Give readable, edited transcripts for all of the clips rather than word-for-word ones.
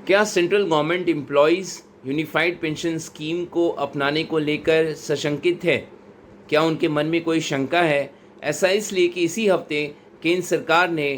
क्या central government employees unified pension scheme को अपनाने को लेकर सशंकित है? क्या उनके मन में कोई शंका है? ऐसा इसलिए कि इसी हफ्ते केंद्र सरकार ने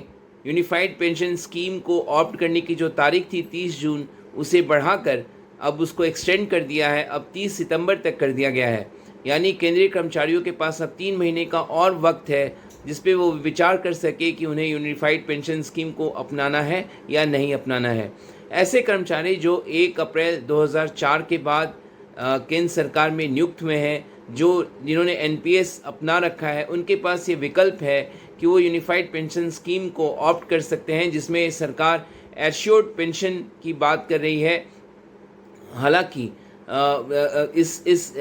यूनिफाइड पेंशन स्कीम को ऑप्ट करने की जो तारीख थी 30 जून, उसे बढ़ाकर अब उसको एक्सटेंड कर दिया है। अब 30 सितंबर तक कर दिया गया है। यानी केंद्रीय कर्मचारियों के पास अब 3 महीने का और वक्त है जिस पे वो विचार कर सके कि उन्हें यूनिफाइड पेंशन स्कीम को अपनाना है या नहीं अपनाना है। ऐसे कर्मचारी जो 1 अप्रैल 2004 के बाद केंद्र सरकार में नियुक्त हुए हैं, जिन्होंने एनपीएस अपना रखा है, उनके पास ये विकल्प है कि वो यूनिफाइड पेंशन स्कीम को ऑप्ट कर सकते हैं, जिसमें सरकार एश्योर्ड पेंशन की बात कर रही है। हालांकि इस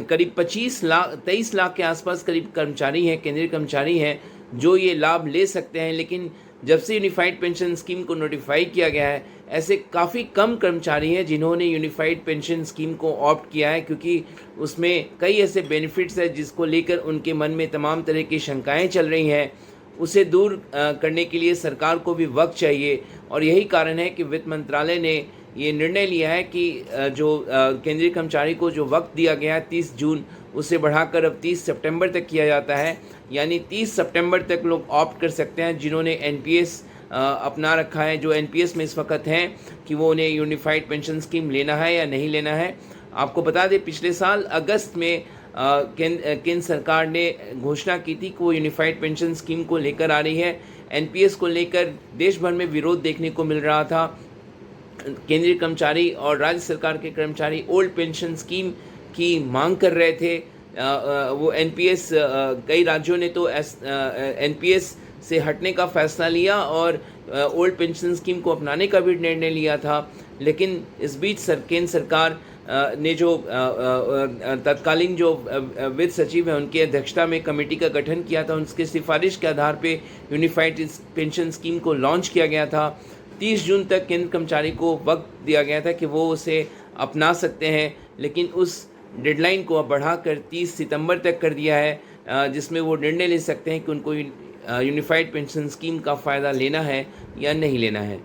करीब 23 लाख के आसपास करीब कर्मचारी हैं, केंद्रीय कर्मचारी हैं जो ये लाभ ले सकते हैं। लेकिन जब से यूनिफाइड पेंशन स्कीम को नोटिफाई किया गया है, ऐसे काफ़ी कम कर्मचारी हैं जिन्होंने यूनिफाइड पेंशन स्कीम को ऑप्ट किया है, क्योंकि उसमें कई ऐसे बेनिफिट्स हैं जिसको लेकर उनके मन में तमाम तरह की शंकाएं चल रही हैं। उसे दूर करने के लिए सरकार को भी वक्त चाहिए, और यही कारण है कि वित्त मंत्रालय ने ये निर्णय लिया है कि जो केंद्रीय कर्मचारी को जो वक्त दिया गया है 30 जून, उसे बढ़ाकर अब 30 सितंबर तक किया जाता है। यानी 30 सितंबर तक लोग ऑप्ट कर सकते हैं जिन्होंने एनपीएस अपना रखा है, जो एनपीएस में इस वक्त हैं, कि वो उन्हें यूनिफाइड पेंशन स्कीम लेना है या नहीं लेना है। आपको बता दें, पिछले साल अगस्त में केंद्र सरकार ने घोषणा की थी कि वो यूनिफाइड पेंशन स्कीम को लेकर आ रही है। एनपीएस को लेकर देश भर में विरोध देखने को मिल रहा था। केंद्रीय कर्मचारी और राज्य सरकार के कर्मचारी ओल्ड पेंशन स्कीम की मांग कर रहे थे। वो एनपीएस, कई राज्यों ने तो एनपीएस से हटने का फैसला लिया और ओल्ड पेंशन स्कीम को अपनाने का भी निर्णय लिया था। लेकिन इस बीच केंद्र सरकार ने जो तत्कालीन जो वित्त सचिव हैं, उनकी अध्यक्षता में कमेटी का गठन किया था। उनकी सिफारिश के आधार पे यूनिफाइड पेंशन स्कीम को लॉन्च किया गया था। 30 जून तक केंद्र कर्मचारी को वक्त दिया गया था कि वो उसे अपना सकते हैं, लेकिन उस डेडलाइन को अब बढ़ाकर 30 सितंबर तक कर दिया है, जिसमें वो निर्णय ले सकते हैं कि उनको यूनिफाइड पेंशन स्कीम का फ़ायदा लेना है या नहीं लेना है।